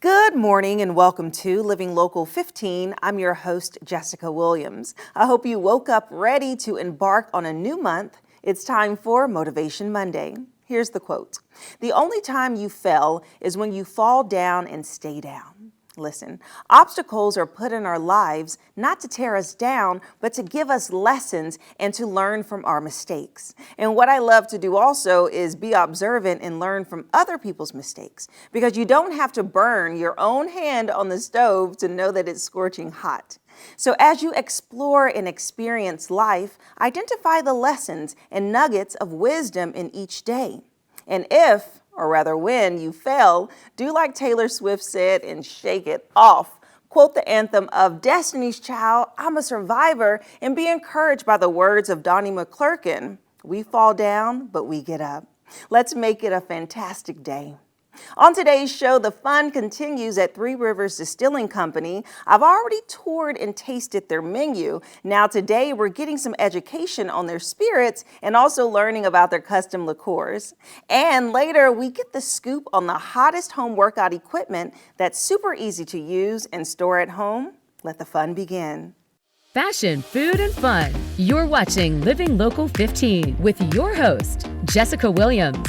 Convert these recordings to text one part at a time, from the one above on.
Good morning and welcome to Living Local 15. I'm your host, Jessica Williams. I hope you woke up ready to embark on a new month. It's time for Motivation Monday. Here's the quote. "The only time you fail is when you fall down and stay down." Listen, obstacles are put in our lives not to tear us down, but to give us lessons and to learn from our mistakes. And what I love to do also is be observant and learn from other people's mistakes, because you don't have to burn your own hand on the stove to know that it's scorching hot. So as you explore and experience life, identify the lessons and nuggets of wisdom in each day. And if, or rather when, you fail, do like Taylor Swift said and shake it off. Quote the anthem of Destiny's Child, "I'm a survivor," and be encouraged by the words of Donnie McClurkin, "We fall down, but we get up." Let's make it a fantastic day. On today's show, the fun continues at Three Rivers Distilling Company. I've already toured and tasted their menu. Now today we're getting some education on their spirits and also learning about their custom liqueurs. And later we get the scoop on the hottest home workout equipment that's super easy to use and store at home. Let the fun begin. Fashion, food, and fun. You're watching Living Local 15 with your host, Jessica Williams.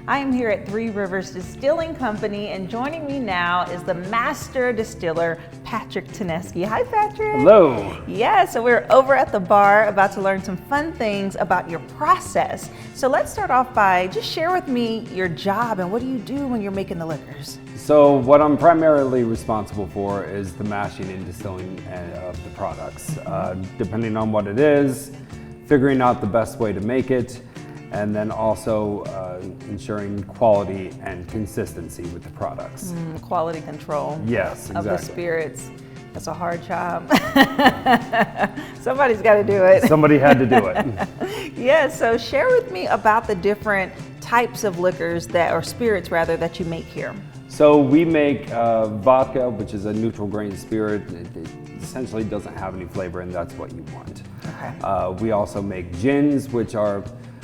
I am here at Three Rivers Distilling Company, and joining me now is the master distiller, Patrick Teneski. Hi, Patrick. Hello. Yeah, so we're over at the bar about to learn some fun things about your process. So let's start off by just share with me your job and what do you do when you're making the liquors? So what I'm primarily responsible for is the mashing and distilling of the products. Depending on what it is, figuring out the best way to make it, and then also ensuring quality and consistency with the products. Quality control. Yes, exactly. Of the spirits. That's a hard job. Somebody's got to do it. Somebody had to do it. Yeah, so share with me about the different types of liquors or spirits rather, that you make here. So we make vodka, which is a neutral grain spirit. It essentially doesn't have any flavor, and that's what you want. Okay. We also make gins, which are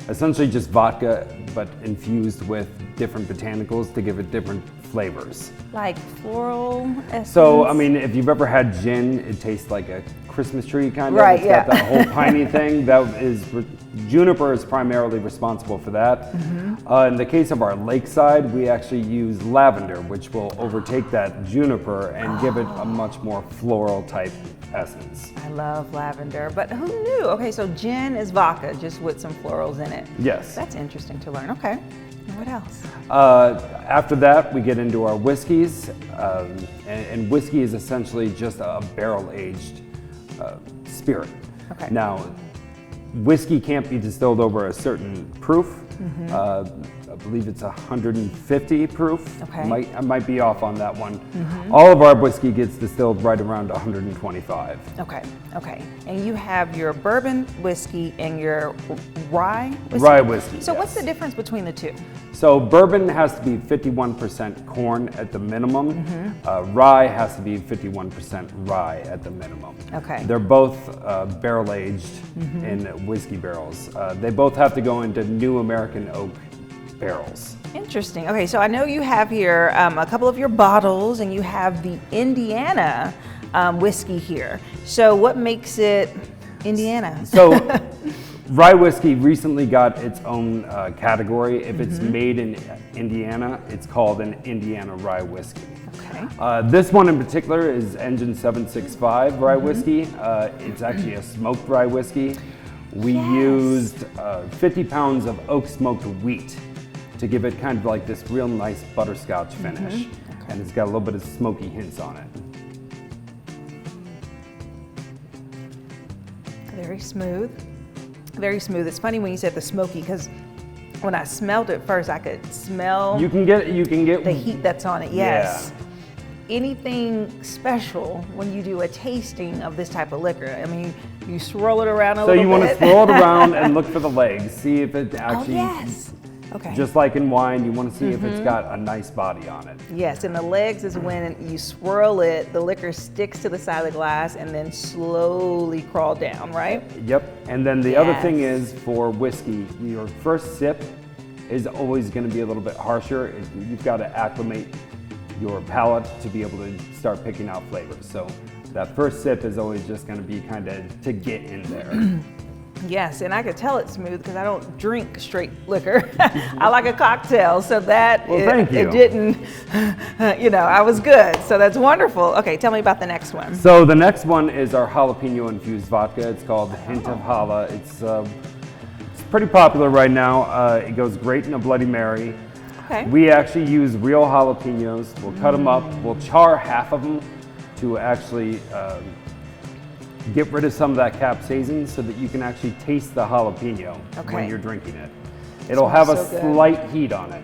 essentially just vodka, but infused with different botanicals to give it different flavors. Like floral essence? So, I mean, if you've ever had gin, it tastes like a Christmas tree kind of. Right, it's yeah. got that whole piney thing. Juniper is primarily responsible for that. In the case of our lakeside, we actually use lavender, which will overtake that juniper and give it a much more floral type essence. I love lavender, but who knew? Okay, so gin is vodka, just with some florals in it. Yes. That's interesting to learn. Okay. And what else? After that, we get into our whiskeys, and whiskey is essentially just a barrel-aged spirit. Okay. Now, whiskey can't be distilled over a certain proof. I believe it's 150 proof. Okay. I might be off on that one. All of our whiskey gets distilled right around 125. Okay. And you have your bourbon whiskey and your rye whiskey? Rye whiskey, So yes. what's the difference between the two? So bourbon has to be 51% corn at the minimum. Rye has to be 51% rye at the minimum. Okay. They're both barrel aged in whiskey barrels. They both have to go into new American oak barrels. Interesting. Okay, so I know you have here a couple of your bottles, and you have the Indiana whiskey here. So what makes it Indiana? So rye whiskey recently got its own category. If it's made in Indiana, it's called an Indiana rye whiskey. Okay. This one in particular is Engine 765 rye whiskey. It's actually a smoked rye whiskey. We used 50 pounds of oak smoked wheat to give it kind of like this real nice butterscotch finish. Okay. And it's got a little bit of smoky hints on it. Very smooth. Very smooth. It's funny when you said the smoky, because when I smelled it first, I could smell You can get the heat that's on it. Yes. Yeah. Anything special when you do a tasting of this type of liquor? I mean, you swirl it around a little bit. So you want to swirl it around and look for the legs. See if it actually Oh, yes. Okay. Just like in wine, you want to see if it's got a nice body on it. Yes, and the legs is when you swirl it, the liquor sticks to the side of the glass and then slowly crawl down, right? Yep. And then the other thing Yes. is for whiskey, your first sip is always going to be a little bit harsher. You've got to acclimate your palate to be able to start picking out flavors. So that first sip is always just going to be kind of to get in there. Yes, and I could tell it's smooth because I don't drink straight liquor. I like a cocktail, so that Well, thank you. it didn't, I was good. So that's wonderful. Okay, tell me about the next one. So the next one is our jalapeno infused vodka. It's called Hint of Hala. It's pretty popular right now. It goes great in a Bloody Mary. Okay. We actually use real jalapenos. We'll cut them up. We'll char half of them to actually get rid of some of that capsaicin so that you can actually taste the jalapeno Okay. when you're drinking it. It'll have a Smells so good. slight heat on it.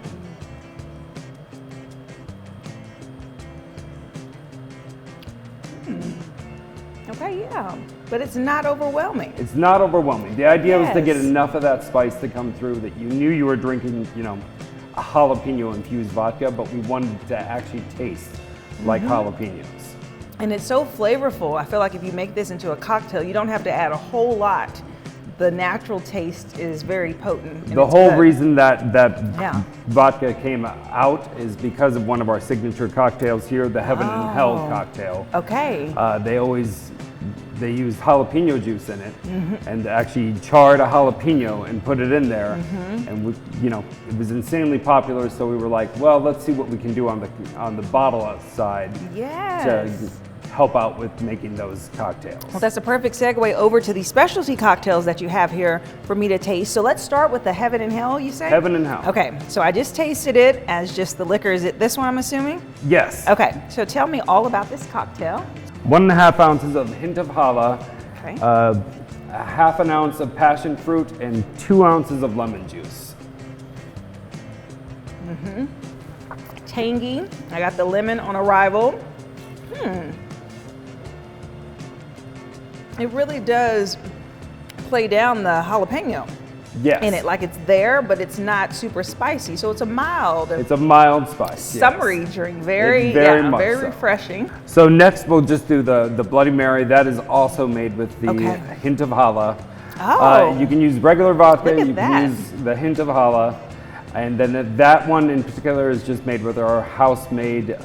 Okay, yeah, but it's not overwhelming. It's not overwhelming. The idea was to get Yes. enough of that spice to come through that you knew you were drinking, a jalapeno infused vodka, but we wanted it to actually taste like jalapenos. And it's so flavorful. I feel like if you make this into a cocktail, you don't have to add a whole lot. The natural taste is very potent. and The it's whole good. reason that Yeah. vodka came out is because of one of our signature cocktails here, the Heaven and Hell cocktail. Okay. They used jalapeno juice in it and actually charred a jalapeno and put it in there. And it was insanely popular, so we were like, well, let's see what we can do on the bottle outside Yes. to help out with making those cocktails. Well, that's a perfect segue over to the specialty cocktails that you have here for me to taste. So let's start with the Heaven and Hell, you say? Heaven and Hell. Okay, so I just tasted it as just the liquor. Is it this one, I'm assuming? Yes. Okay, so tell me all about this cocktail. 1.5 ounces of Hint of Hala, Okay. a half an ounce of passion fruit, and 2 ounces of lemon juice. Tangy. I got the lemon on arrival. It really does play down the jalapeno Yes. in it. Like it's there, but it's not super spicy. So it's a mild, It's a mild spice. yes. summery drink. Very, Very much very so. refreshing. So next we'll just do the Bloody Mary. That is also made with the Okay. Hint of Hala. Oh. You can use regular vodka. Look at You that. can use the Hint of Hala. And then that one in particular is just made with our house-made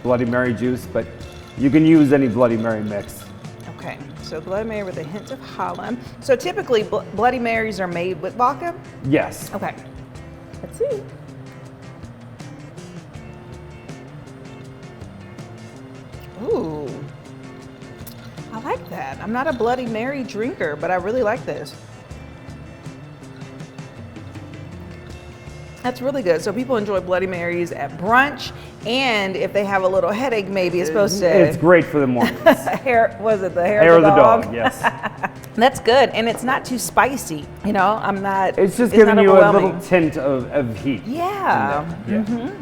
Bloody Mary juice, but you can use any Bloody Mary mix. Okay, so Bloody Mary with a hint of Holland. So typically Bloody Marys are made with vodka? Yes. Okay, let's see. Ooh, I like that. I'm not a Bloody Mary drinker, but I really like this. That's really good. So people enjoy Bloody Marys at brunch, and if they have a little headache, maybe it's supposed to. It's great for the mornings. Was it the hair, Hair of the dog? yes. That's good, and it's not too spicy. I'm not. It's just not giving you a overwhelming. little tint of heat. Yeah. Yeah.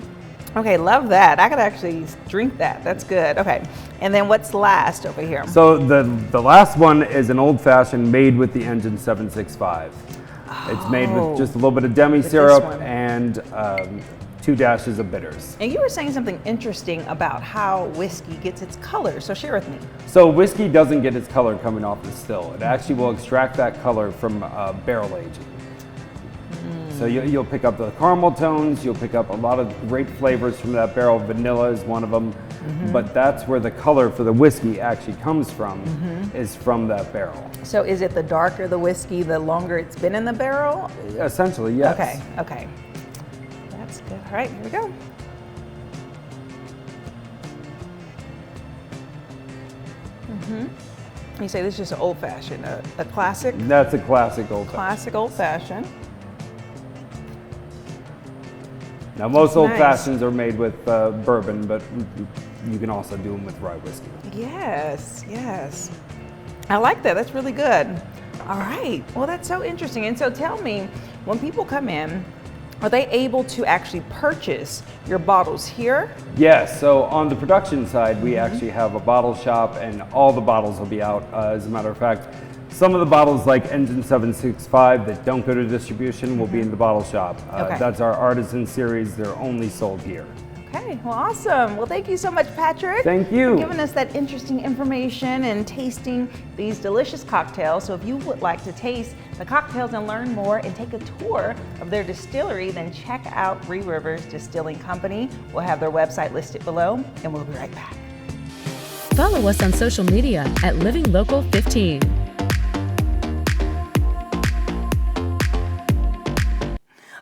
Okay, love that. I could actually drink that. That's good. Okay, and then what's last over here? So the last one is an old fashioned made with the engine 765. It's made with just a little bit of demi this syrup one. and 2 dashes of bitters. And you were saying something interesting about how whiskey gets its color. So share with me. So whiskey doesn't get its color coming off the still. It actually will extract that color from barrel aging. So you'll pick up the caramel tones, you'll pick up a lot of great flavors from that barrel. Vanilla is one of them, but that's where the color for the whiskey actually comes from, is from that barrel. So is it the darker the whiskey, the longer it's been in the barrel? Essentially, yes. Okay. That's good. All right, here we go. You say this is just an old fashioned, a classic? That's a classic old fashioned. Classic old fashioned. Now most That's old nice. fashions are made with bourbon, but you can also do them with rye whiskey. Yes. I like that. That's really good. All right. Well, that's so interesting. And so tell me, when people come in, are they able to actually purchase your bottles here? Yes, so on the production side, we actually have a bottle shop and all the bottles will be out. As a matter of fact, Some of the bottles like Engine 765 that don't go to distribution will be in the bottle shop. Okay. That's our Artisan series. They're only sold here. Okay, well, awesome. Well, thank you so much, Patrick. Thank you. For giving us that interesting information and tasting these delicious cocktails. So if you would like to taste the cocktails and learn more and take a tour of their distillery, then check out Three Rivers Distilling Company. We'll have their website listed below, and we'll be right back. Follow us on social media at Living Local 15.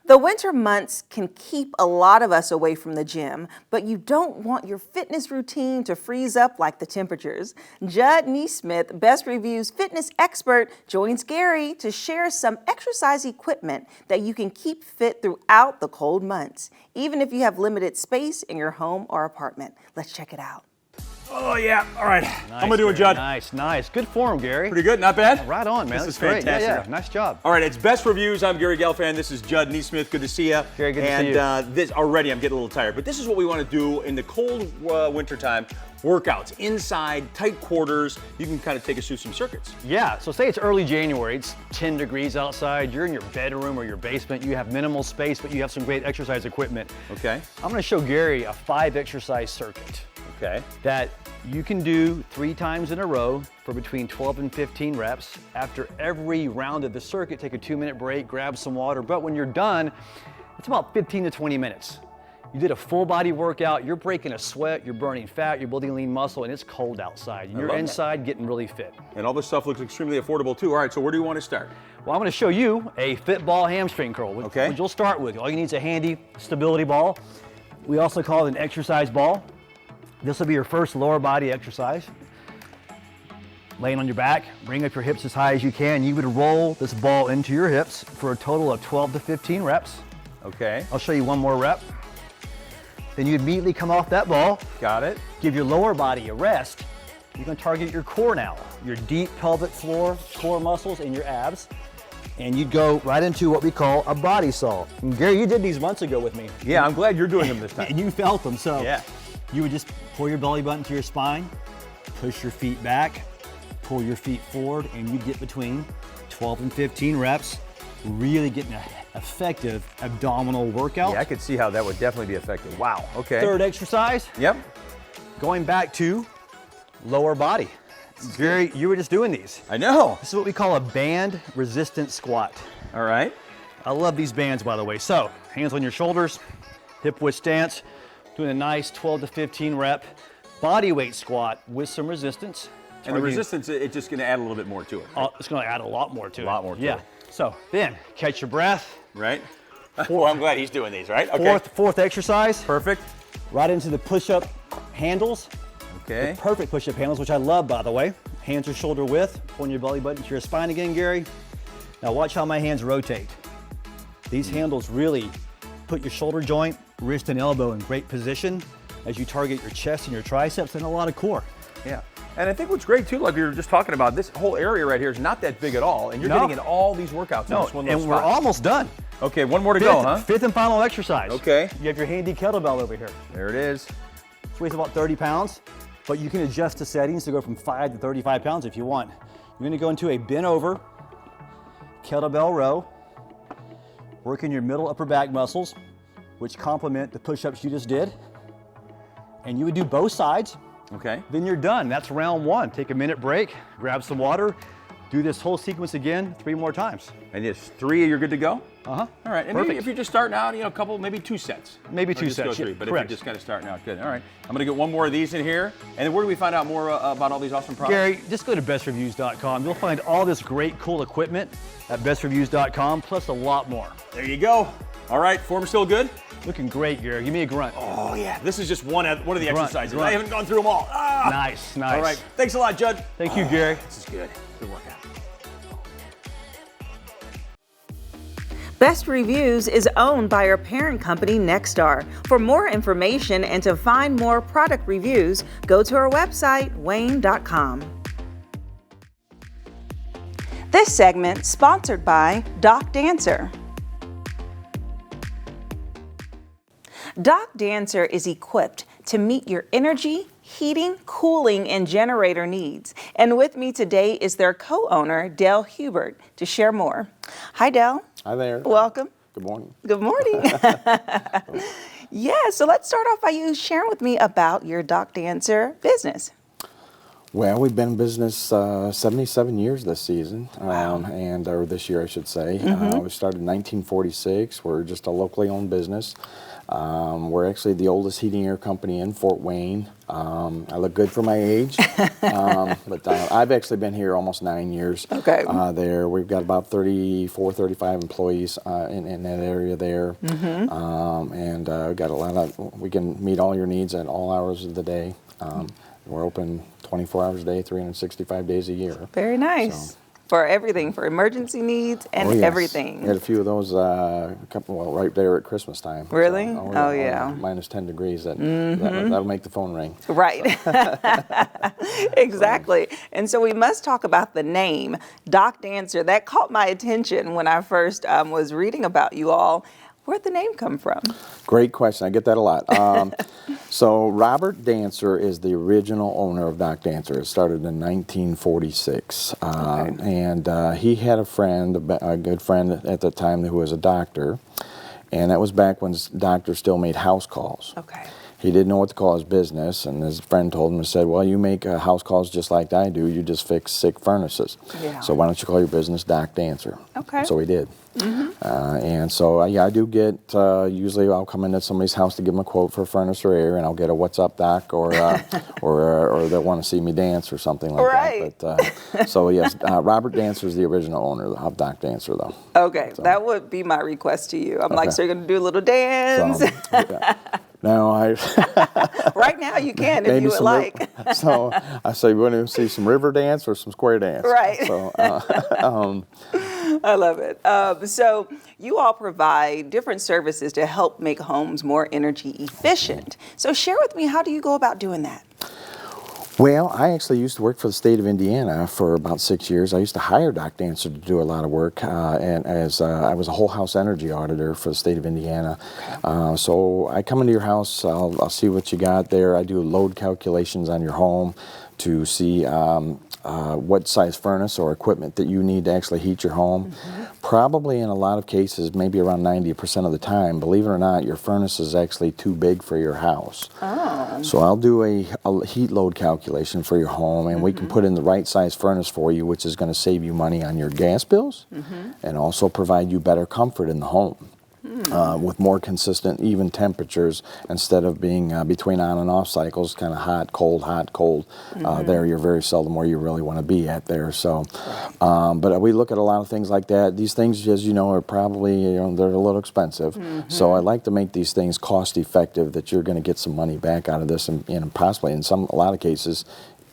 The winter months can keep a lot of us away from the gym, but you don't want your fitness routine to freeze up like the temperatures. Judd Neesmith, Best Review's fitness expert, joins Gary to share some exercise equipment that you can keep fit throughout the cold months, even if you have limited space in your home or apartment. Let's check it out. Oh, yeah. All right. Nice, How am I doing, Gary. Judd? Nice. Good form, Gary. Pretty good. Not bad? Right on, man. This That's is great. fantastic. Yeah. Nice job. All right, it's Best Reviews. I'm Gary Gelfand. This is Judd Neesmith. Good to see you. Gary, good to see you. And this already, I'm getting a little tired, but this is what we want to do in the cold winter time. Workouts inside, tight quarters. You can kind of take us through some circuits. Yeah, so say it's early January, it's 10 degrees outside, you're in your bedroom or your basement, you have minimal space, but you have some great exercise equipment. Okay. I'm gonna show Gary a 5 exercise circuit Okay. that you can do 3 times in a row for between 12 and 15 reps. After every round of the circuit, take a 2-minute break, grab some water, but when you're done, it's about 15 to 20 minutes. You did a full body workout, you're breaking a sweat, you're burning fat, you're building lean muscle, and it's cold outside. You're love that. inside getting really fit. And all this stuff looks extremely affordable, too. All right, so where do you want to start? Well, I'm gonna show you a fit ball hamstring curl, which you'll start with. All you need is a handy stability ball. We also call it an exercise ball. This will be your first lower body exercise. Laying on your back, bring up your hips as high as you can. You would roll this ball into your hips for a total of 12 to 15 reps. Okay. I'll show you one more rep. Then you immediately come off that ball. Got it. Give your lower body a rest. You're gonna target your core now, your deep pelvic floor, core muscles, and your abs. And you'd go right into what we call a body saw. And Gary, you did these months ago with me. Yeah, I'm glad you're doing them this time. And you felt them, so Yeah. you would just pull your belly button to your spine, push your feet back, pull your feet forward, and you get between 12 and 15 reps, really getting an effective abdominal workout. Yeah, I could see how that would definitely be effective. Wow. Okay. Third exercise, Yep. going back to lower body. Gary, you were just doing these. I know. This is what we call a band resistant squat. All right. I love these bands, by the way. So, hands on your shoulders, hip width stance, doing a nice 12 to 15 rep body weight squat with some resistance. And the resistance, it's just going to add a little bit more to it. Right? It's going to add a lot more to it. A lot more to yeah. it. So then, catch your breath. Right? Oh, I'm glad he's doing these, right? Okay. Fourth exercise. Perfect. Right into the push-up handles. Okay. The perfect push-up handles, which I love, by the way. Hands are shoulder width. Pulling your belly button to your spine again, Gary. Now watch how my hands rotate. These handles really put your shoulder joint, wrist, and elbow in great position as you target your chest and your triceps and a lot of core. Yeah. And I think what's great too, like we were just talking about, this whole area right here is not that big at all, and you're getting in all these workouts in this one little and we're spot. almost done. Okay, one more to go, huh? Fifth and final exercise. Okay. You have your handy kettlebell over here. There it is. This weighs about 30 pounds, but you can adjust the settings to go from 5 to 35 pounds if you want. You're gonna go into a bent over kettlebell row, working your middle upper back muscles, which complement the push-ups you just did. And you would do both sides. Okay. Then you're done. That's round 1. Take a minute break, grab some water, do this whole sequence again 3 more times. And yes, 3, you're good to go? Uh-huh. All right, and Perfect. maybe if you're just starting out, you know, a couple, maybe 2 sets. Maybe Or 2 just sets, Go 3, yeah, but correct. if you're just kind of starting out, good. All right, I'm gonna get one more of these in here. And then where do we find out more about all these awesome products? Gary, just go to bestreviews.com. You'll find all this great, cool equipment at bestreviews.com, plus a lot more. There you go. All right, form still good? Looking great, Gary. Give me a grunt. Oh yeah, this is just one of the Grunt, exercises. grunt. I haven't gone through them all. Ah! Nice. All right, thanks a lot, Judd. Thank you, Gary. This is good. Good workout. Best Reviews is owned by our parent company, Nexstar. For more information and to find more product reviews, go to our website, WANE.com. This segment sponsored by Doc Dancer. Doc Dancer is equipped to meet your energy, heating, cooling, and generator needs. And with me today is their co-owner, Dale Hubert, to share more. Hi, Dale. Hi there. Welcome. Good morning. Good morning. Yeah, so let's start off by you sharing with me about your Doc Dancer business. Well, we've been in business 77 years this season, or this year I should say. We started in 1946. We're just a locally owned business. We're actually the oldest heating air company in Fort Wayne. I look good for my age, but I've actually been here almost 9 years. Okay. There, we've got about 34, 35 employees in that area there, and we've got a lot of. We can meet all your needs at all hours of the day. We're open 24 hours a day, 365 days a year. Very nice. So. For everything, for emergency needs and Yes. everything. We had a few of those right there at Christmas time. Really? So, Oh, yeah. Minus 10 degrees. That'll make the phone ring. Right. Exactly. And so we must talk about the name, Doc Dancer. That caught my attention when I first was reading about you all. Where'd the name come from? Great question. I get that a lot. So Robert Dancer is the original owner of Doc Dancer. It started in 1946. And he had a friend, a good friend at the time, who was a doctor. And that was back when doctors still made house calls. Okay. He didn't know what to call his business, and his friend told him and said, well, you make house calls just like I do. You just fix sick furnaces. Yeah. So why don't you call your business Doc Dancer? Okay. So he did. And so, yeah, I do get, usually I'll come into somebody's house to give them a quote for furnace or air, and I'll get a what's up, Doc, or they'll want to see me dance or something like Right. that. But, so, yes, Robert Dancer is the original owner of Doc Dancer, though. Okay, So. that would be my request to you. I'm like, Okay. so you're going to do a little dance? Yeah. No, Right now you can if you would some like. So I say, we want to see some river dance or some square dance. Right. So, I love it. So you all provide different services to help make homes more energy efficient. So share with me, how do you go about doing that? well, I actually used to work for the state of Indiana for about 6 years. I used to hire Doc Dancer to do a lot of work, and as I was a whole house energy auditor for the state of Indiana. So I come into your house, I'll see what you got there. I do load calculations on your home to see what size furnace or equipment that you need to actually heat your home. Probably in a lot of cases, maybe around 90% of the time, believe it or not, your furnace is actually too big for your house. So I'll do a heat load calculation for your home, and we can put in the right size furnace for you, which is going to save you money on your gas bills and also provide you better comfort in the home. With more consistent, even temperatures, instead of being between on and off cycles, kind of hot, cold. There, you're very seldom where you really want to be at there. So, but we look at a lot of things like that. These things, as you know, are probably, they're a little expensive. So I like to make these things cost effective, that you're going to get some money back out of this, and possibly in a lot of cases,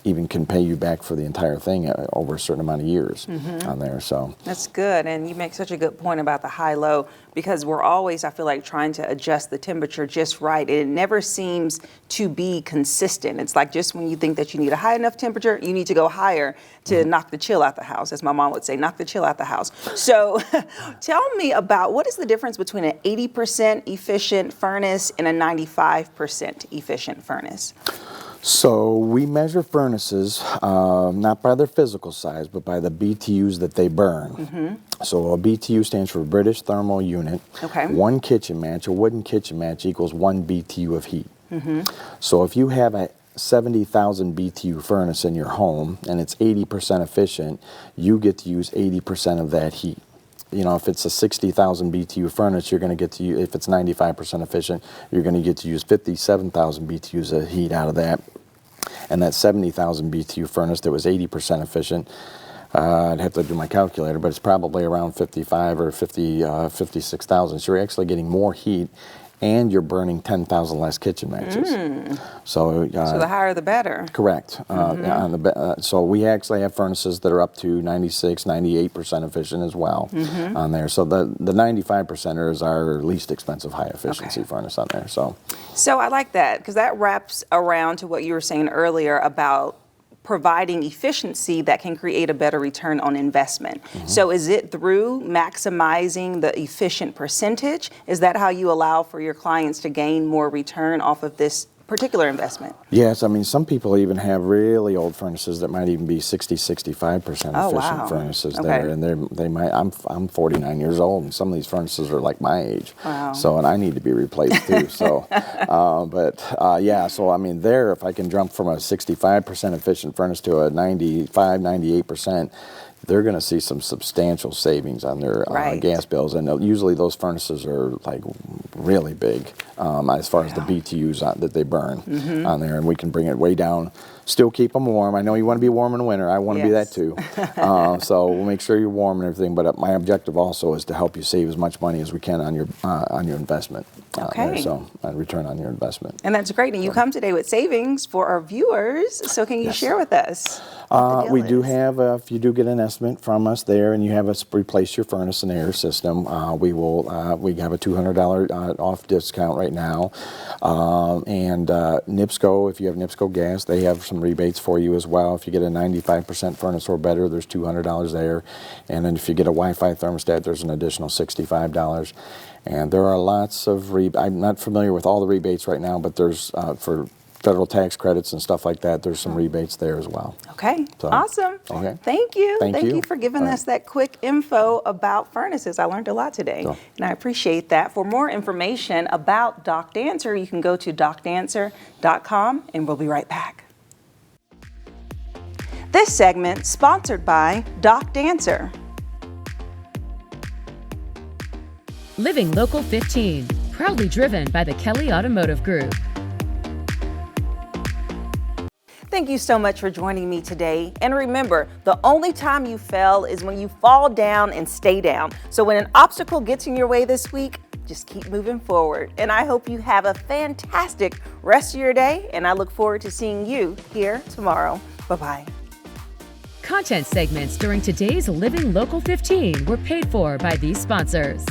even can pay you back for the entire thing over a certain amount of years on there. So That's good, and you make such a good point about the high-low, because we're always, I feel like, trying to adjust the temperature just right, and it never seems to be consistent. It's like just when you think that you need a high enough temperature, you need to go higher to knock the chill out the house, as my mom would say, knock the chill out the house. So tell me about, what is the difference between an 80% efficient furnace and a 95% efficient furnace? So we measure furnaces not by their physical size, but by the BTUs that they burn. So a BTU stands for British Thermal Unit. Okay. One kitchen match, a wooden kitchen match, equals 1 BTU of heat. So if you have a 70,000 BTU furnace in your home and it's 80% efficient, you get to use 80% of that heat. If it's a 60,000 BTU furnace, you're going to get to use, if it's 95% efficient, you're going to get to use 57,000 BTUs of heat out of that. And that 70,000 BTU furnace that was 80% efficient, I'd have to do my calculator, but it's probably around 55 or 56,000. So you're actually getting more heat, and you're burning 10,000 less kitchen matches. So the higher the better. Correct. So we actually have furnaces that are up to 96, 98% efficient as well on there. So the 95% is our least expensive high efficiency furnace on there. So I like that, because that wraps around to what you were saying earlier about providing efficiency that can create a better return on investment. So is it through maximizing the efficient percentage? Is that how you allow for your clients to gain more return off of this particular investment? Yes, I mean, some people even have really old furnaces that might even be 65% Oh, efficient wow. furnaces Okay. there, and they might. I'm 49 years old, and some of these furnaces are like my age. Wow. So, and I need to be replaced too. So, yeah. So, I mean, there, if I can jump from a 65% efficient furnace to a 95, 98%. They're going to see some substantial savings on their Right. gas bills, and usually those furnaces are like really big as far as the BTUs that they burn on there, and we can bring it way down. Still keep them warm. I know you want to be warm in the winter. I want to be that Yes. too. So we'll make sure you're warm and everything. But my objective also is to help you save as much money as we can on your investment. Okay. So return on your investment. And that's great. And you come today with savings for our viewers. So can you share with us? what the deal We do is? have, if you do get an estimate from us there and you have us replace your furnace and air system, we have a $200 off discount right now. And NIPSCO, if you have NIPSCO gas, they have some rebates for you as well. If you get a 95% furnace or better, there's $200 there. And then if you get a Wi-Fi thermostat, there's an additional $65. And there are lots of I'm not familiar with all the rebates right now, but there's for federal tax credits and stuff like that, there's some rebates there as well. Okay, So, awesome. okay. Thank you. Thank you. for giving All us that quick info about furnaces. I learned a lot today, Sure. and I appreciate that. For more information about Doc Dancer, you can go to docdancer.com, and we'll be right back. This segment sponsored by Doc Dancer. Living Local 15, proudly driven by the Kelly Automotive Group. Thank you so much for joining me today. And remember, the only time you fail is when you fall down and stay down. So when an obstacle gets in your way this week, just keep moving forward. And I hope you have a fantastic rest of your day. And I look forward to seeing you here tomorrow. Bye-bye. Content segments during today's Living Local 15 were paid for by these sponsors.